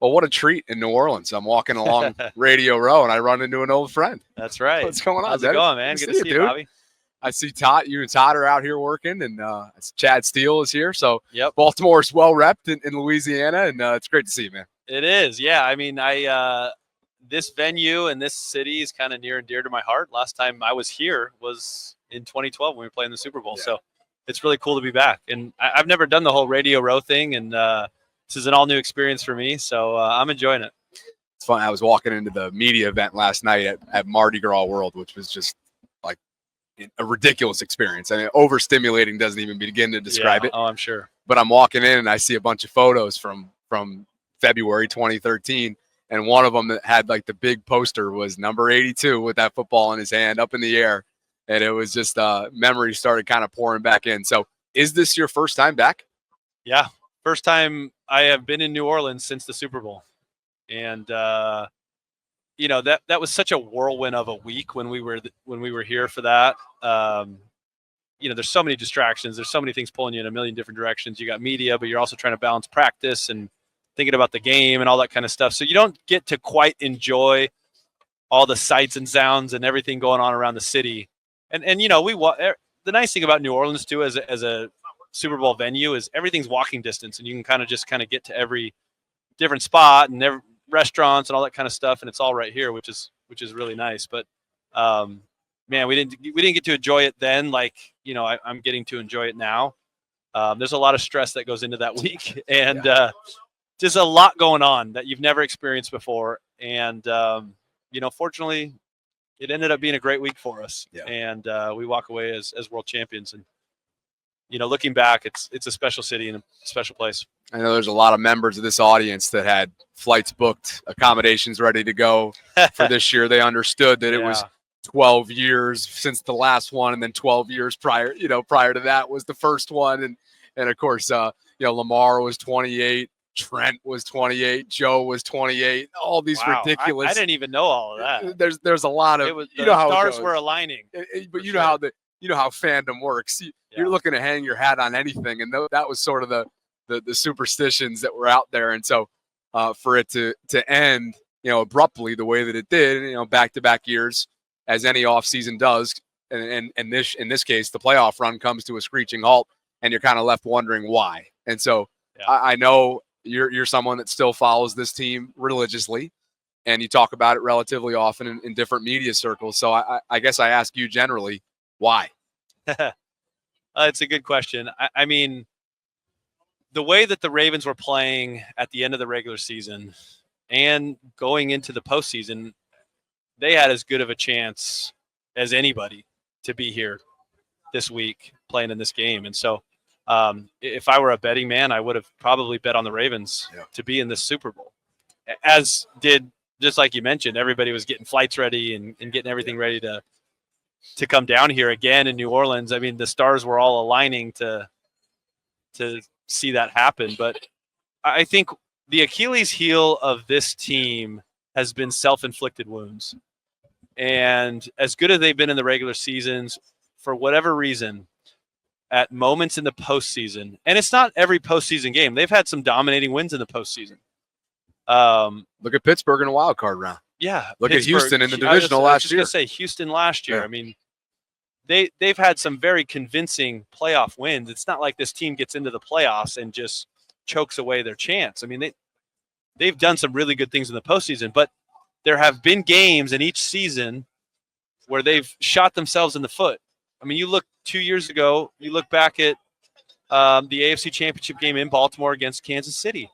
Well, what a treat in New Orleans. I'm walking along Radio Row, and I run into an old friend. That's right. What's going on, How's it going, man? Good to see you, dude. Bobby. I see Todd. You and Todd are out here working, and Chad Steele is here. So yep. Baltimore's well repped in Louisiana, and it's great to see you, man. It is, yeah. I mean, this venue and this city is kind of near and dear to my heart. Last time I was here was in 2012 when we were playing the Super Bowl. Yeah. So it's really cool to be back. And I've never done the whole Radio Row thing, and this is an all-new experience for me. So I'm enjoying it. It's fun. I was walking into the media event last night at Mardi Gras World, which was just like a ridiculous experience. I mean, overstimulating doesn't even begin to describe it. Oh, I'm sure. But I'm walking in, and I see a bunch of photos from February 2013. And one of them that had like the big poster was number 82 with that football in his hand up in the air. And it was just memories started kind of pouring back in. So is this your first time back? Yeah. First time I have been in New Orleans since the Super Bowl. And, you know, that was such a whirlwind of a week when we were here for that. You know, there's so many distractions. There's so many things pulling you in a million different directions. You got media, but you're also trying to balance practice and thinking about the game and all that kind of stuff. So you don't get to quite enjoy all the sights and sounds and everything going on around the city. And you know, the nice thing about New Orleans too, as a Super Bowl venue, is everything's walking distance, and you can kind of get to every different spot and every restaurants and all that kind of stuff. And it's all right here, which is really nice. But, man, we didn't get to enjoy it then. Like, you know, I'm getting to enjoy it now. There's a lot of stress that goes into that week, and, just a lot going on that you've never experienced before. And, you know, fortunately, it ended up being a great week for us. Yeah. And we walk away as world champions. And, you know, looking back, it's a special city and a special place. I know there's a lot of members of this audience that had flights booked, accommodations ready to go for this year. They understood that it was 12 years since the last one, and then 12 years prior to that was the first one. And of course, you know, Lamar was 28. Trent was 28. Joe was 28. All these ridiculous. I didn't even know all of that. There's a lot of. The stars were aligning. But you know how fandom works. You're looking to hang your hat on anything, and that was sort of the superstitions that were out there. And so for it to end, you know, abruptly the way that it did, you know, back-to-back years, as any offseason does, and in this case, the playoff run comes to a screeching halt, and you're kind of left wondering why. And so I know. You're someone that still follows this team religiously, and you talk about it relatively often in different media circles. So I guess I ask you generally, why? It's a good question. I mean, the way that the Ravens were playing at the end of the regular season and going into the postseason, they had as good of a chance as anybody to be here this week playing in this game. And so, if I were a betting man, I would have probably bet on the Ravens to be in this Super Bowl, as did, just like you mentioned, everybody was getting flights ready and getting everything ready to come down here again in New Orleans. I mean, the stars were all aligning to see that happen. But I think the Achilles heel of this team has been self-inflicted wounds. And as good as they've been in the regular seasons, for whatever reason, at moments in the postseason, and it's not every postseason game. They've had some dominating wins in the postseason. Look at Pittsburgh in a wild card round. Yeah. Look at Houston in the divisional last year. I was just going to say Houston last year. Yeah. I mean, they've had some very convincing playoff wins. It's not like this team gets into the playoffs and just chokes away their chance. I mean, they've done some really good things in the postseason, but there have been games in each season where they've shot themselves in the foot. I mean, you look 2 years ago, you look back at the AFC Championship game in Baltimore against Kansas City,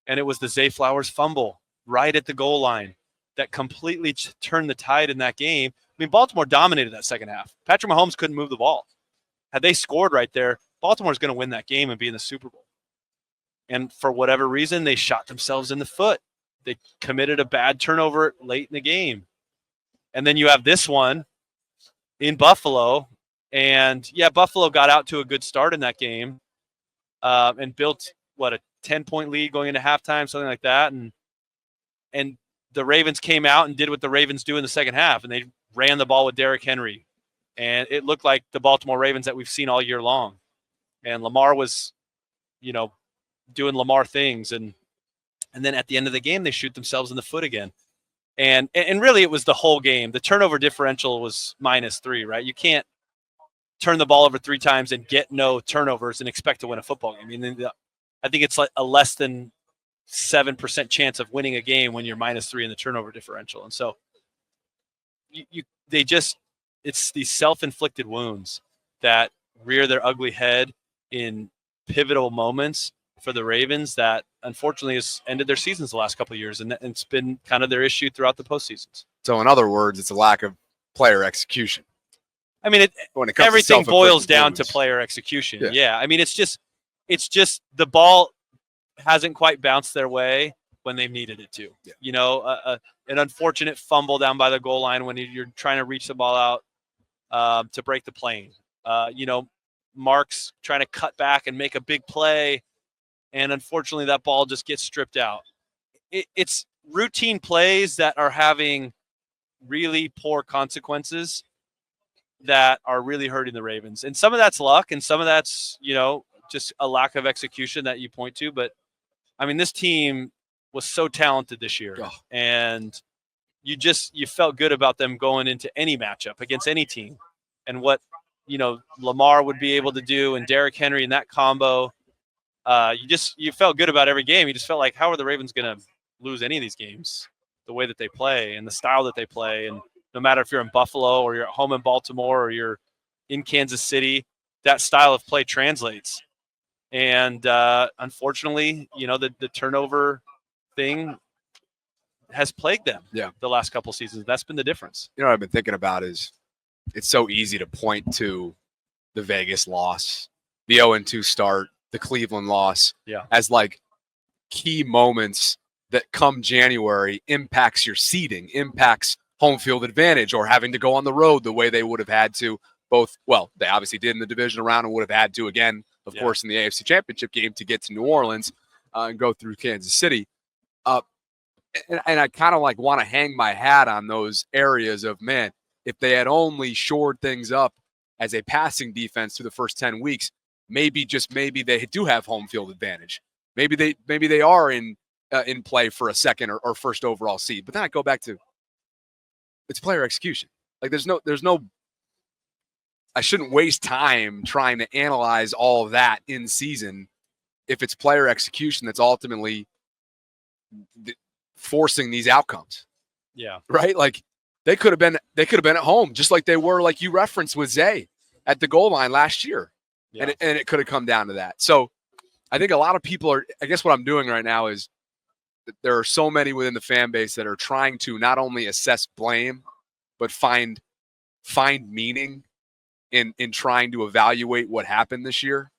and it was the Zay Flowers fumble right at the goal line that completely turned the tide in that game. I mean, Baltimore dominated that second half. Patrick Mahomes couldn't move the ball. Had they scored right there, Baltimore's going to win that game and be in the Super Bowl. And for whatever reason, they shot themselves in the foot. They committed a bad turnover late in the game. And then you have this one in Buffalo, and Buffalo got out to a good start in that game, and built a 10-point lead going into halftime, something like that, and the Ravens came out and did what the Ravens do in the second half, and they ran the ball with Derrick Henry, and it looked like the Baltimore Ravens that we've seen all year long. And Lamar was, you know, doing Lamar things, and And then at the end of the game, they shoot themselves in the foot again. And really, it was the whole game. The turnover differential was -3, right? You can't turn the ball over 3 times and get no turnovers and expect to win a football game. I mean, I think it's like a less than 7% chance of winning a game when you're -3 in the turnover differential. And so it's these self-inflicted wounds that rear their ugly head in pivotal moments for the Ravens that unfortunately has ended their seasons the last couple of years, and it's been kind of their issue throughout the postseasons. So in other words, it's a lack of player execution. I mean, everything boils down to player execution. Yeah. I mean, it's just the ball hasn't quite bounced their way when they've needed it to. Yeah. You know, an unfortunate fumble down by the goal line when you're trying to reach the ball out to break the plane. You know, Mark's trying to cut back and make a big play, and unfortunately that ball just gets stripped out. It's routine plays that are having really poor consequences that are really hurting the Ravens. And some of that's luck, and some of that's, you know, just a lack of execution that you point to. But, I mean, this team was so talented this year. Oh. And you felt good about them going into any matchup against any team. And what, you know, Lamar would be able to do and Derrick Henry in that combo. You felt good about every game. You just felt like, how are the Ravens going to lose any of these games? The way that they play and the style that they play. And no matter if you're in Buffalo or you're at home in Baltimore or you're in Kansas City, that style of play translates. And unfortunately, you know, the turnover thing has plagued them the last couple of seasons. That's been the difference. You know what I've been thinking about is it's so easy to point to the Vegas loss, the 0-2 start, the Cleveland loss as like key moments that come January impacts your seeding, impacts home field advantage or having to go on the road the way they would have had to both. Well, they obviously did in the divisional round and would have had to again, of course, in the AFC Championship game to get to New Orleans and go through Kansas City. And I kind of like want to hang my hat on those areas of, man, if they had only shored things up as a passing defense through the first 10 weeks, maybe they do have home field advantage. Maybe they are in play for a second or first overall seed. But then I go back to it's player execution. Like there's no I shouldn't waste time trying to analyze all of that in season if it's player execution that's ultimately forcing these outcomes. Yeah. Right? Like they could have been at home just like they were, like you referenced with Zay at the goal line last year. Yeah. And it could have come down to that. So I think a lot of people are, I guess what I'm doing right now is there are so many within the fan base that are trying to not only assess blame, but find meaning in trying to evaluate what happened this year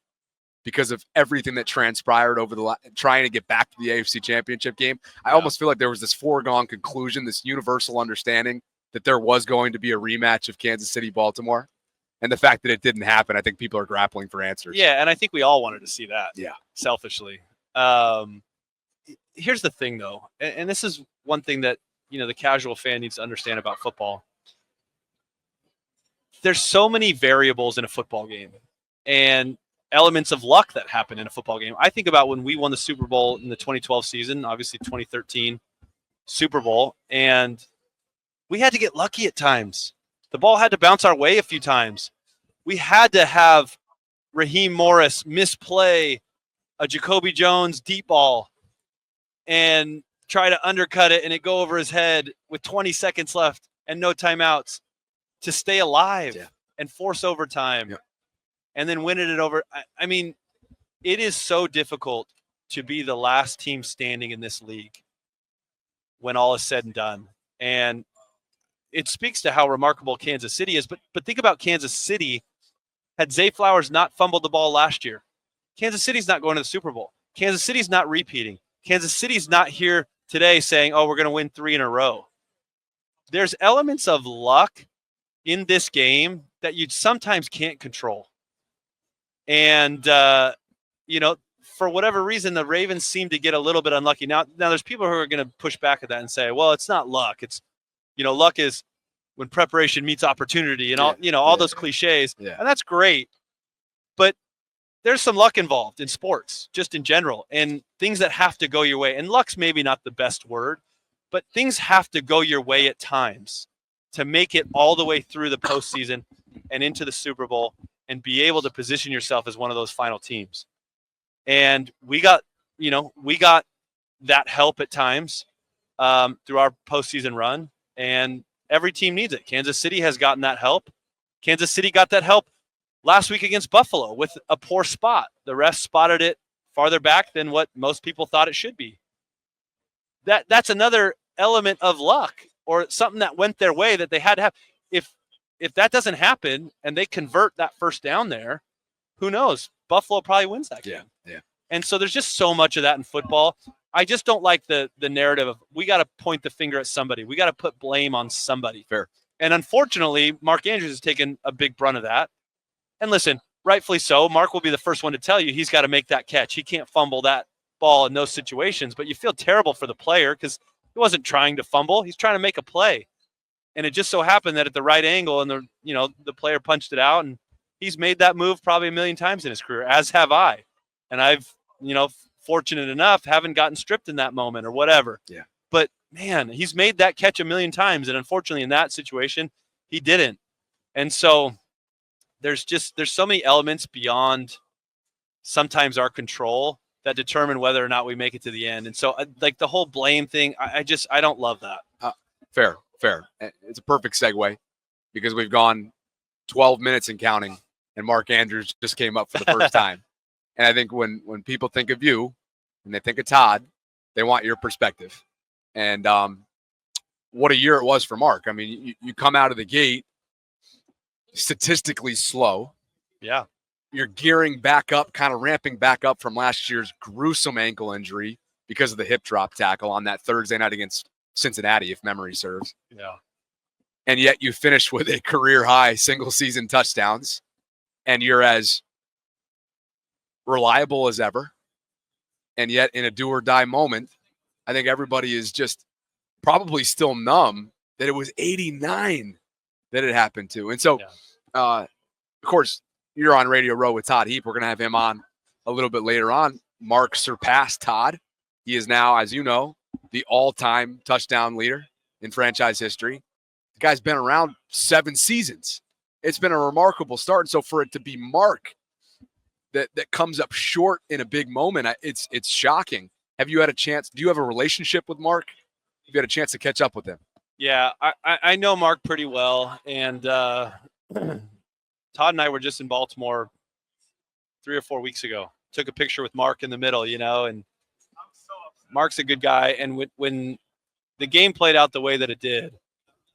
because of everything that transpired over trying to get back to the AFC Championship game. I almost feel like there was this foregone conclusion, this universal understanding that there was going to be a rematch of Kansas City, Baltimore. And the fact that it didn't happen, I think people are grappling for answers. Yeah, and I think we all wanted to see that. Yeah. Selfishly. Here's the thing, though, and this is one thing that, you know, the casual fan needs to understand about football. There's so many variables in a football game and elements of luck that happen in a football game. I think about when we won the Super Bowl in the 2012 season, obviously 2013 Super Bowl, and we had to get lucky at times. The ball had to bounce our way a few times. We had to have Raheem Morris misplay a Jacoby Jones deep ball and try to undercut it and it go over his head with 20 seconds left and no timeouts to stay alive and force overtime and then win it over. I mean, it is so difficult to be the last team standing in this league when all is said and done. And it speaks to how remarkable Kansas City is. But think about Kansas City. Had Zay Flowers not fumbled the ball last year, Kansas City's not going to the Super Bowl. Kansas City's not repeating. Kansas City's not here today saying, oh, we're going to win 3 in a row. There's elements of luck in this game that you sometimes can't control. And, you know, for whatever reason, the Ravens seem to get a little bit unlucky. Now there's people who are going to push back at that and say, well, it's not luck. It's, you know, luck is when preparation meets opportunity and all, you know, all those cliches. Yeah. And that's great. But there's some luck involved in sports, just in general, and things that have to go your way. And luck's maybe not the best word, but things have to go your way at times to make it all the way through the postseason and into the Super Bowl and be able to position yourself as one of those final teams. And we got that help at times through our postseason run, and every team needs it. Kansas City has gotten that help. Kansas City got that help last week against Buffalo with a poor spot. The refs spotted it farther back than what most people thought it should be. That's another element of luck or something that went their way that they had to have. If that doesn't happen and they convert that first down there, who knows? Buffalo probably wins that game. Yeah. And so there's just so much of that in football. I just don't like the narrative of we got to point the finger at somebody. We got to put blame on somebody. Fair. And unfortunately, Mark Andrews has taken a big brunt of that. And listen, rightfully so. Mark will be the first one to tell you he's got to make that catch. He can't fumble that ball in those situations. But you feel terrible for the player because he wasn't trying to fumble. He's trying to make a play. And it just so happened that at the right angle and the player punched it out. And he's made that move probably a million times in his career, as have I. And I've, fortunate enough, haven't gotten stripped in that moment or whatever. Yeah. But, man, he's made that catch a million times. And unfortunately, in that situation, he didn't. And so there's so many elements beyond sometimes our control that determine whether or not we make it to the end. And so, like, the whole blame thing, I don't love that. Fair. It's a perfect segue because we've gone 12 minutes and counting, and Mark Andrews just came up for the first time. And I think when people think of you and they think of Todd, they want your perspective. And what a year it was for Mark. I mean, you come out of the gate statistically slow. Yeah. You're gearing back up, kind of ramping back up from last year's gruesome ankle injury because of the hip drop tackle on that Thursday night against Cincinnati, if memory serves. Yeah. And yet you finished with a career high single season touchdowns, and you're as reliable as ever. And yet in a do or die moment, I think everybody is just probably still numb that it was 89 that it happened to. And so, of course, you're on Radio Row with Todd Heap. We're going to have him on a little bit later on. Mark surpassed Todd. He is now, as you know, the all-time touchdown leader in franchise history. The guy's been around 7 seasons. It's been a remarkable start. And so for it to be Mark that comes up short in a big moment, it's shocking. Have you had a chance? Do you have a relationship with Mark? Have you had a chance to catch up with him? Yeah, I know Mark pretty well. And Todd and I were just in Baltimore 3 or 4 weeks ago. Took a picture with Mark in the middle, and Mark's a good guy. And when the game played out the way that it did,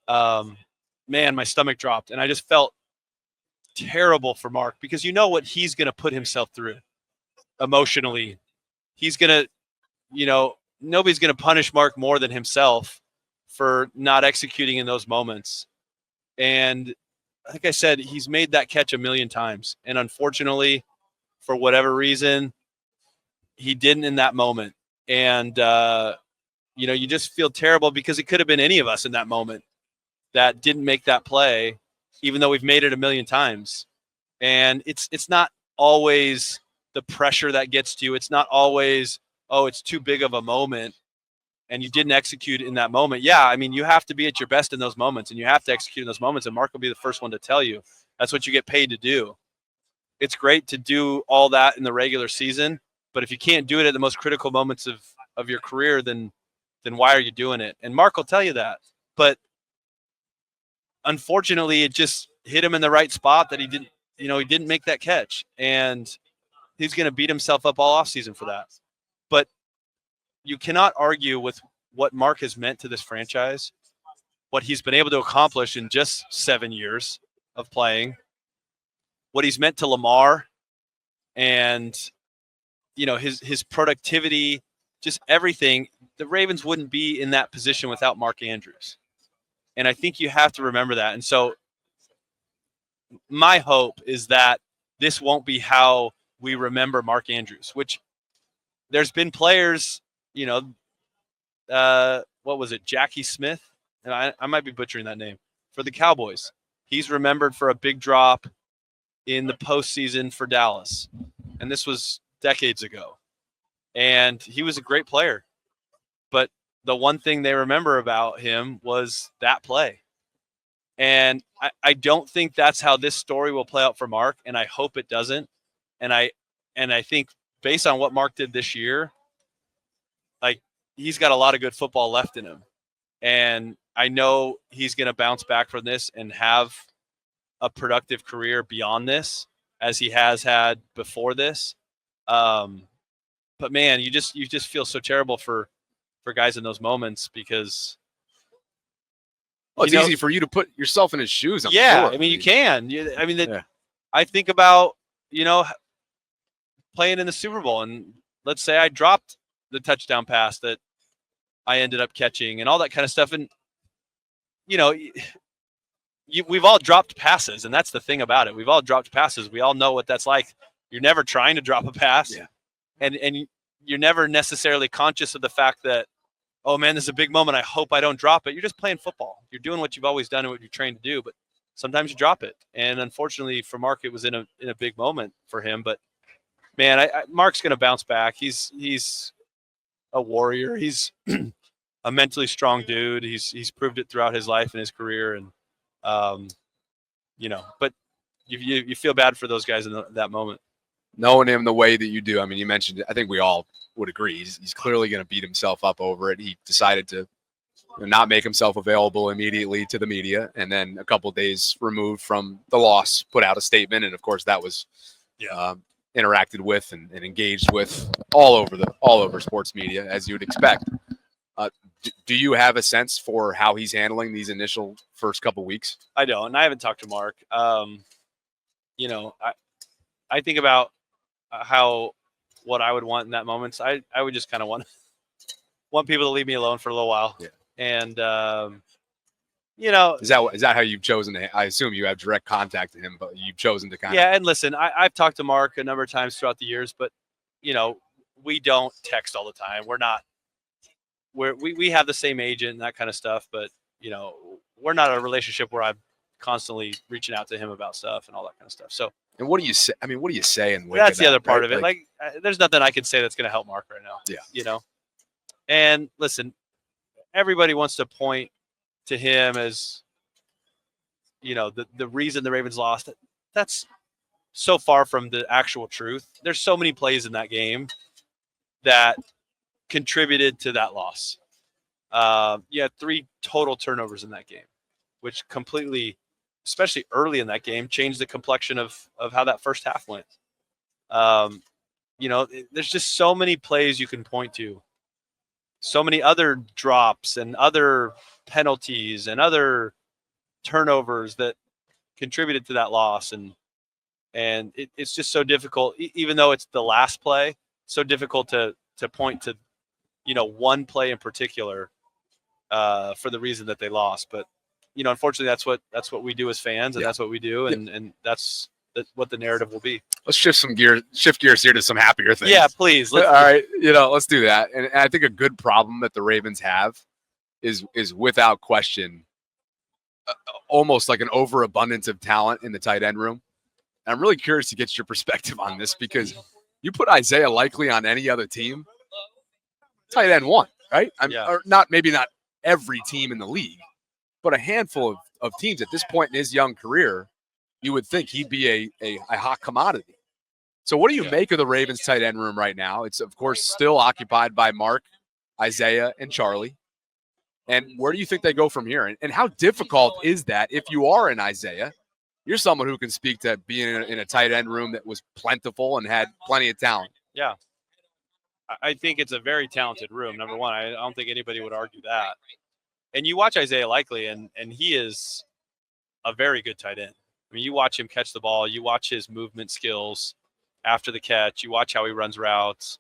man, my stomach dropped. And I just felt terrible for Mark because you know what he's going to put himself through emotionally. He's going to, nobody's going to punish Mark more than himself for not executing in those moments. And like I said, he's made that catch a million times. And unfortunately, for whatever reason, he didn't in that moment. And, you just feel terrible because it could have been any of us in that moment that didn't make that play, even though we've made it a million times. And it's not always the pressure that gets to you. It's not always, it's too big of a moment and you didn't execute in that moment. Yeah, I mean, you have to be at your best in those moments and you have to execute in those moments. And Mark will be the first one to tell you that's what you get paid to do. It's great to do all that in the regular season, but if you can't do it at the most critical moments of your career, then why are you doing it? And Mark will tell you that. But unfortunately, it just hit him in the right spot that he didn't make that catch. And he's going to beat himself up all offseason for that. But you cannot argue with what Mark has meant to this franchise, what he's been able to accomplish in just 7 years of playing, what he's meant to Lamar, and his productivity, just everything. The Ravens wouldn't be in that position without Mark Andrews. And I think you have to remember that. And so my hope is that this won't be how we remember Mark Andrews, which there's been players, what was it, Jackie Smith? And I might be butchering that name, for the Cowboys. He's remembered for a big drop in the postseason for Dallas. and this was decades ago. And he was a great player. But the one thing they remember about him was that play. And I don't think that's how this story will play out for Mark, and I hope it doesn't. And I think based on what Mark did this year, like, he's got a lot of good football left in him. And I know he's going to bounce back from this and have a productive career beyond this, as he has had before this. But man, you just feel so terrible for guys in those moments, because it's easy for you to put yourself in his shoes. I'm sure. I mean, you can. I think about, playing in the Super Bowl, and let's say I dropped the touchdown pass that I ended up catching and all that kind of stuff. And, we've all dropped passes, and that's the thing about it. We've all dropped passes. We all know what that's like. You're never trying to drop a pass. Yeah. And you're never necessarily conscious of the fact that, oh man, this is a big moment, I hope I don't drop it. You're just playing football. You're doing what you've always done and what you're trained to do, but sometimes you drop it. And unfortunately for Mark, it was in a big moment for him. But man, Mark's going to bounce back. He's a warrior. He's a mentally strong dude. He's proved it throughout his life and his career. And, but you feel bad for those guys in that moment. Knowing him the way that you do, I mean, you mentioned it, I think we all would agree. He's clearly going to beat himself up over it. He decided to not make himself available immediately to the media, and then a couple of days removed from the loss, put out a statement, and of course that was interacted with and engaged with all over sports media, as you would expect. Do you have a sense for how he's handling these initial first couple weeks? I don't, and I haven't talked to Mark. I think about what I would want in that moment. So I would just kind of want people to leave me alone for a little while. Yeah. And, is that how you've chosen to, I assume you have direct contact to him, but you've chosen to kind of. Yeah. And listen, I've talked to Mark a number of times throughout the years, but we don't text all the time. We have the same agent and that kind of stuff, but we're not in a relationship where I'm constantly reaching out to him about stuff and all that kind of stuff. So, and what do you say? I mean, what do you say? And that's the other part of it. Like, there's nothing I can say that's going to help Mark right now. Yeah. And listen, everybody wants to point to him as, the reason the Ravens lost. That's so far from the actual truth. There's so many plays in that game that contributed to that loss. You had 3 total turnovers in that game, which completely, especially early in that game, changed the complexion of how that first half went. There's just so many plays you can point to, so many other drops and other penalties and other turnovers that contributed to that loss. And it's just so difficult, even though it's the last play, so difficult to point to, one play in particular for the reason that they lost. But unfortunately, that's what we do as fans, and that's what we do, and that's what the narrative will be. Let's shift gears here to some happier things. Yeah, please. All right, let's do that. And I think a good problem that the Ravens have is without question almost like an overabundance of talent in the tight end room. And I'm really curious to get your perspective on this, because you put Isaiah Likely on any other team, tight end 1, right? Or maybe not every team in the league, but a handful of teams at this point in his young career, you would think he'd be a hot commodity. So what do you make of the Ravens tight end room right now? It's, of course, still occupied by Mark, Isaiah, and Charlie. And where do you think they go from here? And how difficult is that if you are an Isaiah? You're someone who can speak to being in a tight end room that was plentiful and had plenty of talent. Yeah. I think it's a very talented room, number one. I don't think anybody would argue that. And you watch Isaiah Likely, and he is a very good tight end. I mean, you watch him catch the ball. You watch his movement skills after the catch. You watch how he runs routes.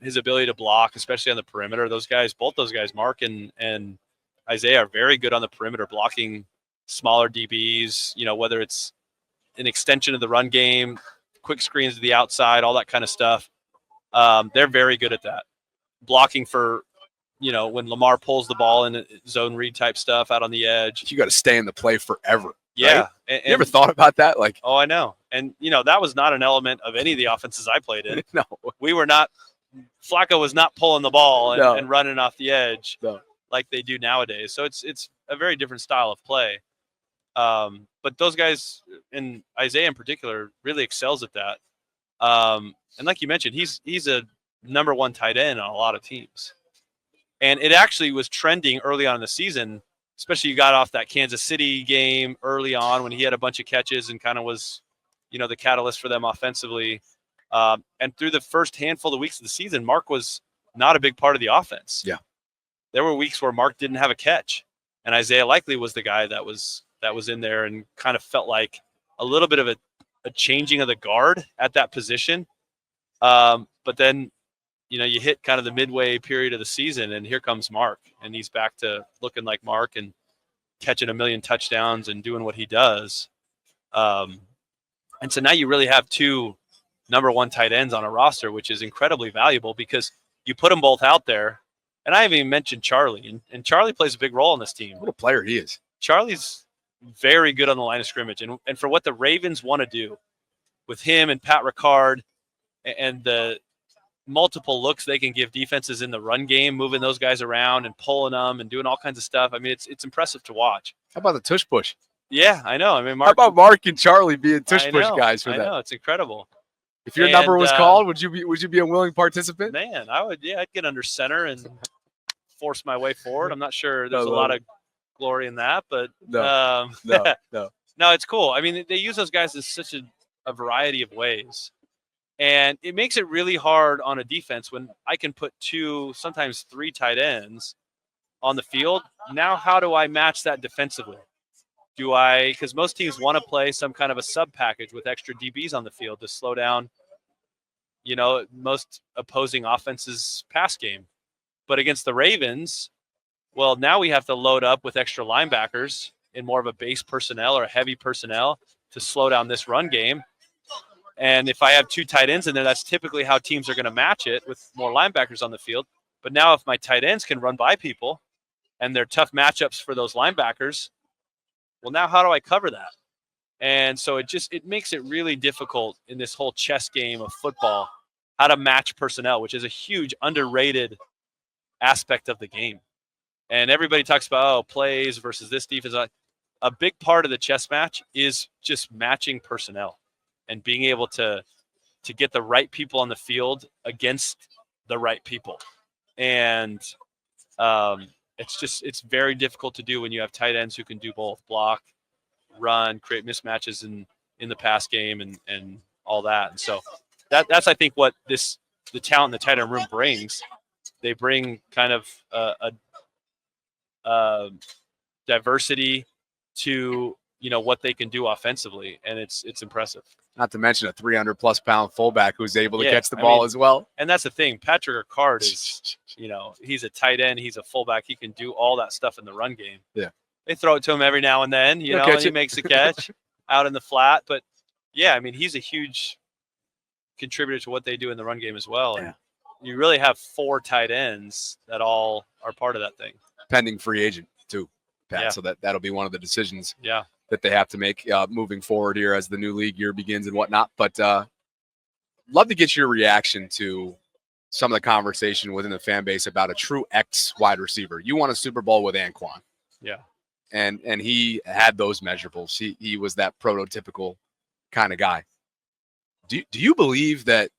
His ability to block, especially on the perimeter. Both those guys, Mark and Isaiah, are very good on the perimeter, blocking smaller DBs, whether it's an extension of the run game, quick screens to the outside, all that kind of stuff. They're very good at that. Blocking for, when Lamar pulls the ball in zone read type stuff out on the edge. You got to stay in the play forever. Yeah. Right? And you ever thought about that? Like, oh, I know. And, that was not an element of any of the offenses I played in. No. Flacco was not pulling the ball No. and running off the edge No. like they do nowadays. So it's a very different style of play. But those guys, and Isaiah in particular, really excels at that. And like you mentioned, he's a number one tight end on a lot of teams. And it actually was trending early on in the season, especially you got off that Kansas City game early on when he had a bunch of catches and kind of was, the catalyst for them offensively. And through the first handful of weeks of the season, Mark was not a big part of the offense. Yeah. There were weeks where Mark didn't have a catch, and Isaiah likely was the guy that was in there and kind of felt like a little bit of a changing of the guard at that position. But then, you hit kind of the midway period of the season, and here comes Mark, and he's back to looking like Mark and catching a million touchdowns and doing what he does. And so now you really have two number one tight ends on a roster, which is incredibly valuable because you put them both out there. And I haven't even mentioned Charlie, and Charlie plays a big role in this team. What a player he is. Charlie's very good on the line of scrimmage. And for what the Ravens want to do with him and Pat Ricard and the multiple looks they can give defenses in the run game, moving those guys around and pulling them and doing all kinds of stuff. I mean, it's impressive to watch. How about the tush push? Yeah, I know. I mean, How about Mark and Charlie being tush push guys for that? I know, it's incredible. If your number was called, would you be a willing participant? Man, I would. Yeah, I'd get under center and force my way forward. I'm not sure there's a lot of glory in that, but no. No, it's cool. I mean, they use those guys in such a variety of ways. And it makes it really hard on a defense when I can put 2, sometimes 3 tight ends on the field. Now, how do I match that defensively? Because most teams want to play some kind of a sub package with extra DBs on the field to slow down, most opposing offenses' pass game. But against the Ravens, well, now we have to load up with extra linebackers in more of a base personnel or a heavy personnel to slow down this run game. And if I have 2 tight ends in there, that's typically how teams are going to match it with more linebackers on the field. But now if my tight ends can run by people and they're tough matchups for those linebackers, well, now how do I cover that? And so it makes it really difficult in this whole chess game of football, how to match personnel, which is a huge underrated aspect of the game. And everybody talks about, plays versus this defense. A big part of the chess match is just matching personnel and being able to get the right people on the field against the right people. And it's very difficult to do when you have tight ends who can do both, block, run, create mismatches in the pass game and all that. And so that's, I think, what the talent in the tight end room brings. They bring kind of a diversity to, what they can do offensively. And it's impressive. Not to mention a 300-plus pound fullback who's able to catch the ball as well. And that's the thing. Patrick Ricard is, he's a tight end. He's a fullback. He can do all that stuff in the run game. Yeah. They throw it to him every now and then, and he makes a catch out in the flat. But, yeah, I mean, he's a huge contributor to what they do in the run game as well. And you really have 4 tight ends that all are part of that thing. Pending free agent, too, Pat. Yeah. So that'll be one of the decisions. Yeah. That they have to make moving forward here as the new league year begins and whatnot. But love to get your reaction to some of the conversation within the fan base about a true X wide receiver. You won a Super Bowl with Anquan. Yeah. And he had those measurables. He was that prototypical kind of guy. Do you believe that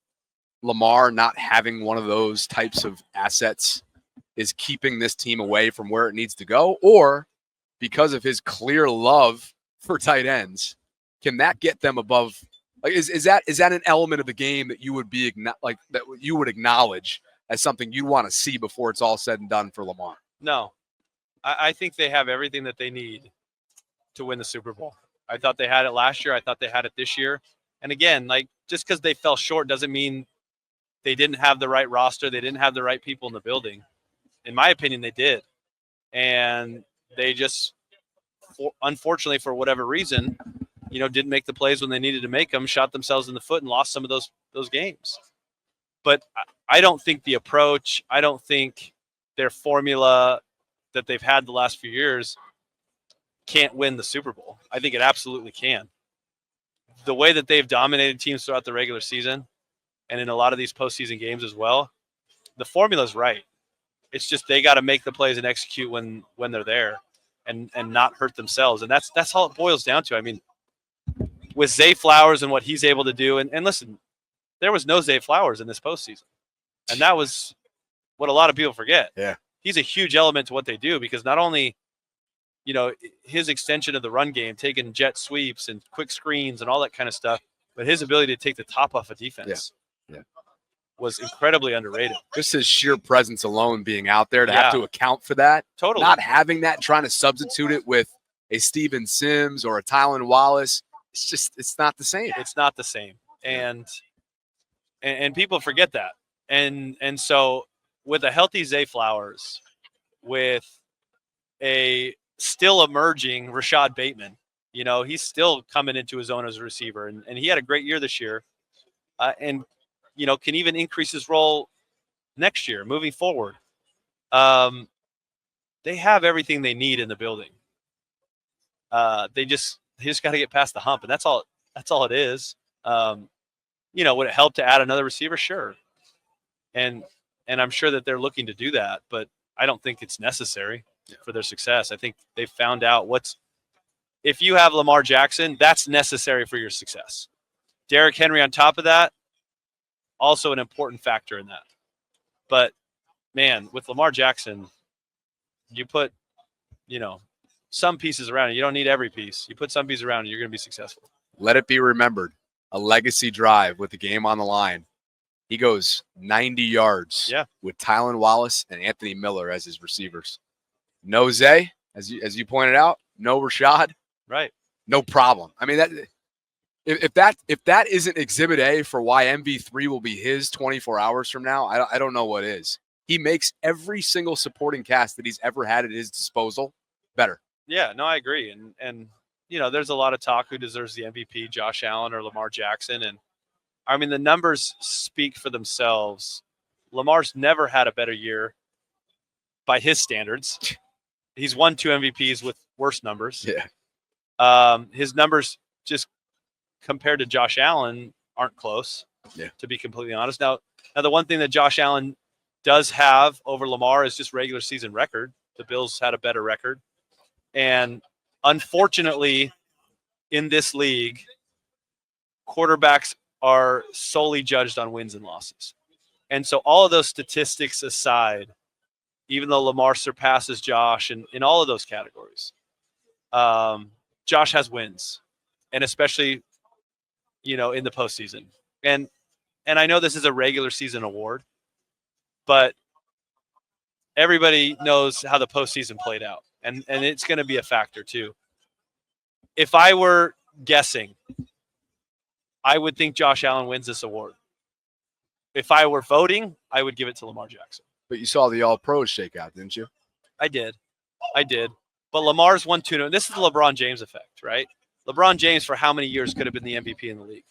Lamar not having one of those types of assets is keeping this team away from where it needs to go? Or because of his clear love for tight ends, can that get them above? Like, is that an element of the game that you would be that you would acknowledge as something you want to see before it's all said and done for Lamar? No, I think they have everything that they need to win the Super Bowl. I thought they had it last year. I thought they had it this year. And again, just because they fell short doesn't mean they didn't have the right roster. They didn't have the right people in the building. In my opinion, they did. And they just, unfortunately, for whatever reason, didn't make the plays when they needed to make them, shot themselves in the foot and lost some of those games. But I don't think the approach, I don't think their formula that they've had the last few years can't win the Super Bowl. I think it absolutely can. the way that they've dominated teams throughout the regular season and in a lot of these postseason games as well, the formula's right. It's just they got to make the plays and execute when they're there and not hurt themselves. And that's all it boils down to. I mean, with Zay Flowers and what he's able to do, and listen, there was no Zay Flowers in this postseason. And that was what a lot of people forget. Yeah. He's a huge element to what they do because not only, his extension of the run game, taking jet sweeps and quick screens and all that kind of stuff, but his ability to take the top off of defense was incredibly underrated. Just his sheer presence alone being out there to have to account for that. Totally. Not having that, trying to substitute it with a Steven Sims or a Tylan Wallace. It's not the same. It's not the same. And people forget that. And so with a healthy Zay Flowers, with a still emerging Rashad Bateman, he's still coming into his own as a receiver. And he had a great year this year. And can even increase his role next year, moving forward. They have everything they need in the building. They just got to get past the hump, and that's all it is. Would it help to add another receiver? Sure. And I'm sure that they're looking to do that, but I don't think it's necessary for their success. I think they've found out if you have Lamar Jackson, that's necessary for your success. Derrick Henry on top of that, also an important factor in that. But, man, with Lamar Jackson, you put, some pieces around it. You don't need every piece. You put some pieces around it, you're going to be successful. Let it be remembered, a legacy drive with the game on the line. He goes 90 yards with Tylan Wallace and Anthony Miller as his receivers. No Zay, as you pointed out, no Rashad. Right. No problem. I mean, if that isn't exhibit A for why MV3 will be his 24 hours from now, I don't know what is. He makes every single supporting cast that he's ever had at his disposal better. Yeah, no, I agree. And there's a lot of talk who deserves the MVP, Josh Allen or Lamar Jackson. And I mean, the numbers speak for themselves. Lamar's never had a better year by his standards. He's won 2 MVPs with worse numbers. Yeah. His numbers just compared to Josh Allen aren't close, to be completely honest. Now, the one thing that Josh Allen does have over Lamar is just regular season record. The Bills had a better record. And unfortunately, in this league, quarterbacks are solely judged on wins and losses. And so all of those statistics aside, even though Lamar surpasses Josh in all of those categories, Josh has wins, and especially, in the postseason. And I know this is a regular season award, but everybody knows how the postseason played out. And it's going to be a factor too. If I were guessing, I would think Josh Allen wins this award. If I were voting, I would give it to Lamar Jackson. But you saw the All-Pros shakeout, didn't you? I did. But Lamar's won 2. This is the LeBron James effect, right? LeBron James for how many years could have been the MVP in the league?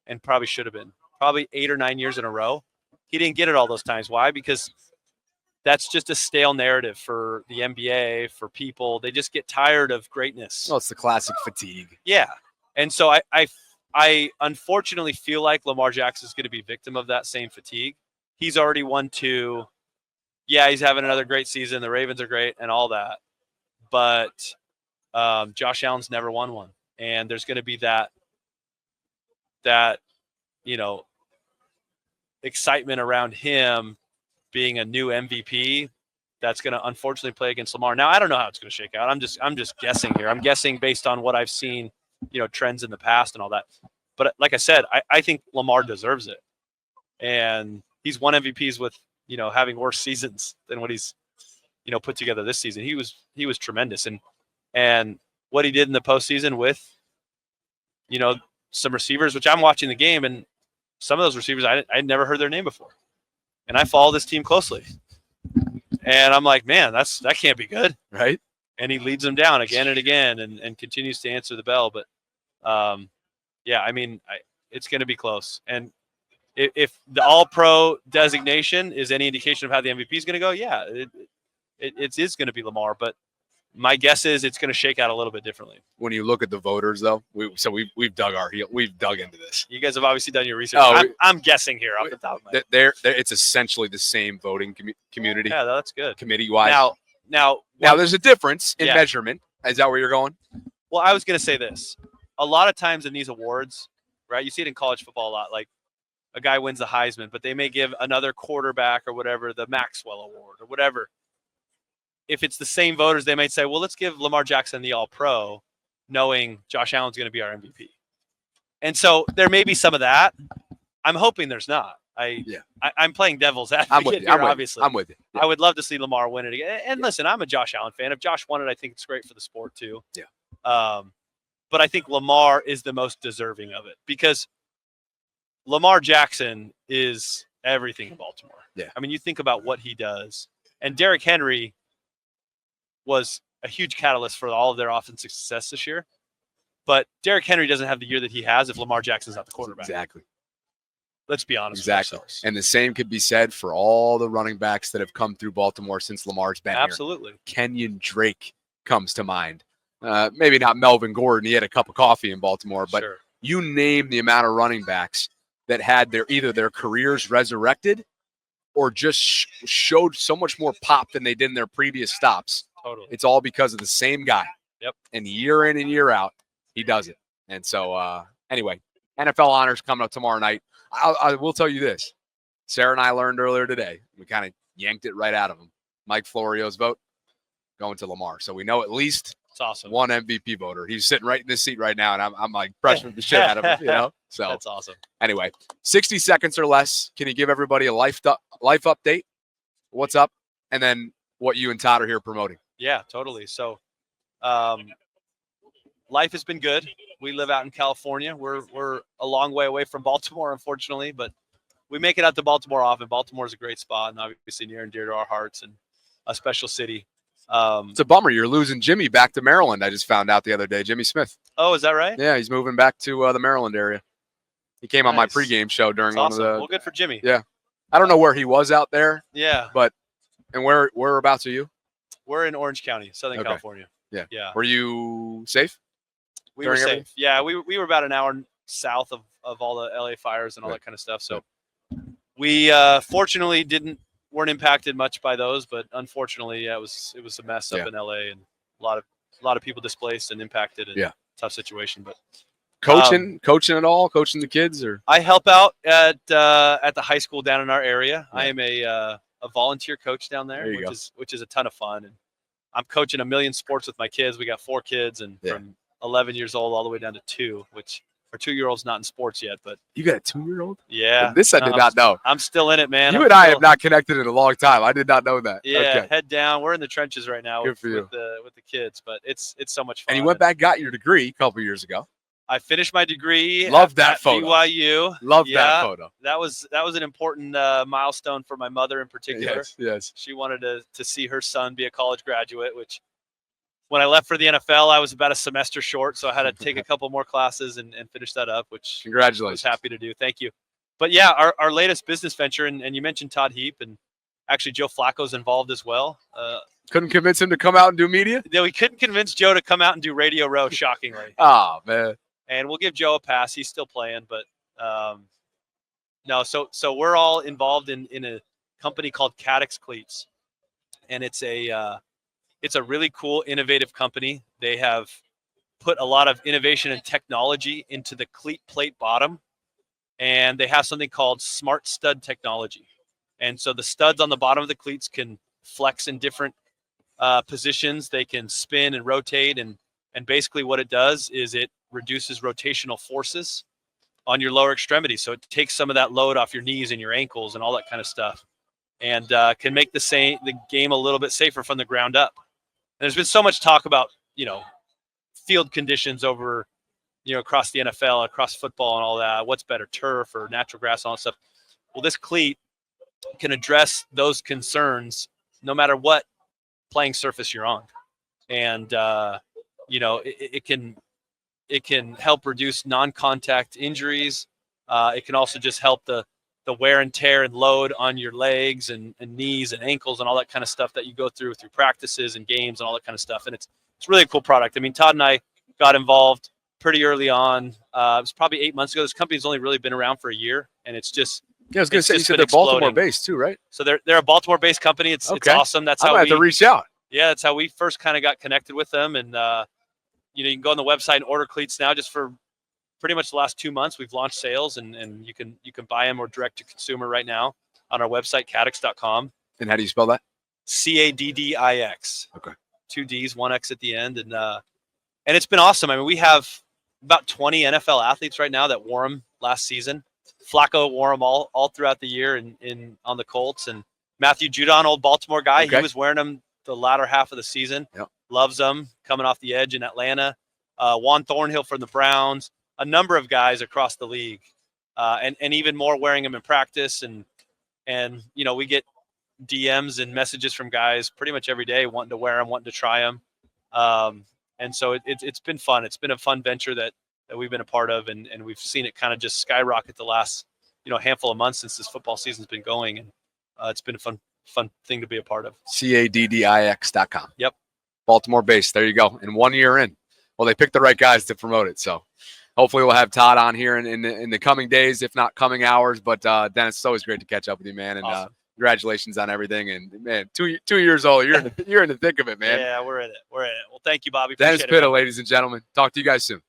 And probably should have been. Probably 8 or 9 years in a row. He didn't get it all those times. Why? Because that's just a stale narrative for the NBA, for people. They just get tired of greatness. Well, it's the classic fatigue. Yeah. And so I unfortunately feel like Lamar Jackson is going to be victim of that same fatigue. He's already won 2. Yeah, he's having another great season. The Ravens are great and all that. But Josh Allen's never won one. And there's going to be that excitement around him being a new MVP that's going to unfortunately play against Lamar. Now, I don't know how it's going to shake out. I'm just guessing here. I'm guessing based on what I've seen, trends in the past and all that. But like I said, I think Lamar deserves it. And he's won MVPs with, having worse seasons than what he's, put together this season. He was tremendous. And what he did in the postseason with, some receivers, which I'm watching the game, and some of those receivers, I'd never heard their name before. And I follow this team closely. And I'm like, man, that can't be good. Right. And he leads them down again and again and continues to answer the bell. But, it's going to be close. And if the All-Pro designation is any indication of how the MVP is going to go, it is going to be Lamar. But my guess is it's going to shake out a little bit differently. When you look at the voters, though, we've dug we've dug into this. You guys have obviously done your research. I'm guessing here off the top of my head. It's essentially the same voting community. Yeah, that's good. Committee-wise. Now, there's a difference in measurement. Is that where you're going? Well, I was going to say this. A lot of times in these awards, right, you see it in college football a lot, like a guy wins the Heisman, but they may give another quarterback or whatever the Maxwell Award or whatever. If it's the same voters, they might say, well, let's give Lamar Jackson the All-Pro, knowing Josh Allen's going to be our MVP. And so there may be some of that. I'm hoping there's not. I'm playing devil's advocate here, obviously. I'm with you. Yeah. I would love to see Lamar win it again. And listen, I'm a Josh Allen fan. If Josh won it, I think it's great for the sport too. Yeah. But I think Lamar is the most deserving of it because Lamar Jackson is everything in Baltimore. Yeah. I mean, you think about what he does. And Derrick Henry was a huge catalyst for all of their offensive success this year. But Derrick Henry doesn't have the year that he has if Lamar Jackson's not the quarterback. Exactly. Let's be honest. Exactly. With ourselves. And the same could be said for all the running backs that have come through Baltimore since Lamar's been Absolutely. here. Kenyon Drake comes to mind. Maybe not Melvin Gordon. He had a cup of coffee in Baltimore. But you name the amount of running backs that had either their careers resurrected or just showed so much more pop than they did in their previous stops. Totally. It's all because of the same guy. Yep. And year in and year out, he does it. And so, anyway, NFL honors coming up tomorrow night. I will tell you this. Sarah and I learned earlier today. We kind of yanked it right out of him. Mike Florio's vote going to Lamar. So we know at least awesome. One MVP voter. He's sitting right in this seat right now, and I'm like brushing the shit out of him, you know? So that's awesome. Anyway, 60 seconds or less. Can you give everybody a life update? What's up? And then what you and Todd are here promoting. Yeah, totally. So life has been good. We live out in California. We're a long way away from Baltimore, unfortunately, but we make it out to Baltimore often. Baltimore is a great spot and obviously near and dear to our hearts and a special city. It's a bummer. You're losing Jimmy back to Maryland. I just found out the other day. Jimmy Smith. Oh, is that right? Yeah, he's moving back to the Maryland area. He came on my pregame show during one of the. Well, good for Jimmy. Yeah, I don't know where he was out there. Yeah, but and whereabouts are you? We're in Orange County, Southern California. Yeah. Yeah. Were you safe? We were safe. Yeah, we were about an hour south of all the LA fires and all that kind of stuff. So we fortunately weren't impacted much by those, but unfortunately, yeah, it was a mess up in LA and a lot of people displaced and impacted and tough situation. But coaching at all? Coaching the kids or? I help out at the high school down in our area. Yeah. I am a volunteer coach down there, which is a ton of fun. And I'm coaching a million sports with my kids. We got 4 kids and from 11 years old all the way down to 2, which our 2-year-old's not in sports yet, but you got a 2-year-old? Yeah. This I did not know. I'm still in it, man. You and I have not connected in a long time. I did not know that. Yeah, okay. Head down. We're in the trenches right now with the kids, but it's so much fun. And you went back, got your degree a couple of years ago. I finished my degree. Love that photo. BYU. Love that photo. That was an important milestone for my mother in particular. Yes. She wanted to see her son be a college graduate, which when I left for the NFL, I was about a semester short, so I had to take a couple more classes and finish that up, which congratulations. I was happy to do. Thank you. But yeah, our latest business venture, and you mentioned Todd Heap, and actually Joe Flacco's involved as well. Couldn't convince him to come out and do media? Yeah, we couldn't convince Joe to come out and do Radio Row, shockingly. Oh, man. And we'll give Joe a pass. He's still playing, but no. So we're all involved in a company called Cadx Cleats, and it's a really cool, innovative company. They have put a lot of innovation and technology into the cleat plate bottom, and they have something called Smart Stud technology. And so the studs on the bottom of the cleats can flex in different positions. They can spin and rotate, and basically what it does is it reduces rotational forces on your lower extremities. So it takes some of that load off your knees and your ankles and all that kind of stuff, and can make the game a little bit safer from the ground up. And there's been so much talk about, field conditions over, across the NFL, across football and all that. What's better, turf or natural grass and all that stuff? Well, this cleat can address those concerns no matter what playing surface you're on. And, it can help reduce non-contact injuries. It can also just help the the wear and tear and load on your legs and knees and ankles and all that kind of stuff that you go through practices and games and all that kind of stuff. And it's really a cool product. I mean, Todd and I got involved pretty early on. It was probably 8 months ago. This company's only really been around for a year, and it's just I was going to say, you said they're Baltimore-based too, right? So they're a Baltimore-based company. It's awesome. That's how I have to reach out. Yeah, that's how we first kind of got connected with them. And you can go on the website and order cleats now. Just for pretty much the last 2 months, we've launched sales, and you can buy them or direct to consumer right now on our website, Cadx.com. And how do you spell that? Caddix. Okay. 2 D's, 1 X at the end, and it's been awesome. I mean, we have about 20 NFL athletes right now that wore them last season. Flacco wore them all throughout the year in on the Colts, and Matthew Judon, old Baltimore guy, he was wearing them the latter half of the season. Yep. Loves them, coming off the edge in Atlanta. Juan Thornhill from the Browns, a number of guys across the league, and even more wearing them in practice. And we get DMs and messages from guys pretty much every day wanting to wear them, wanting to try them. And so it's been fun. It's been a fun venture that we've been a part of, and we've seen it kind of just skyrocket the last handful of months since this football season's been going, and it's been a fun thing to be a part of. Caddix.com. Yep. Baltimore based. There you go. And 1 year in. Well, they picked the right guys to promote it. So hopefully we'll have Todd on here in the coming days, if not coming hours. But Dennis, it's always great to catch up with you, man. And awesome. Congratulations on everything. And man, 2 years old. You're in the thick of it, man. Yeah, we're in it. Well, thank you, Bobby. Dennis Pitta, ladies and gentlemen. Talk to you guys soon.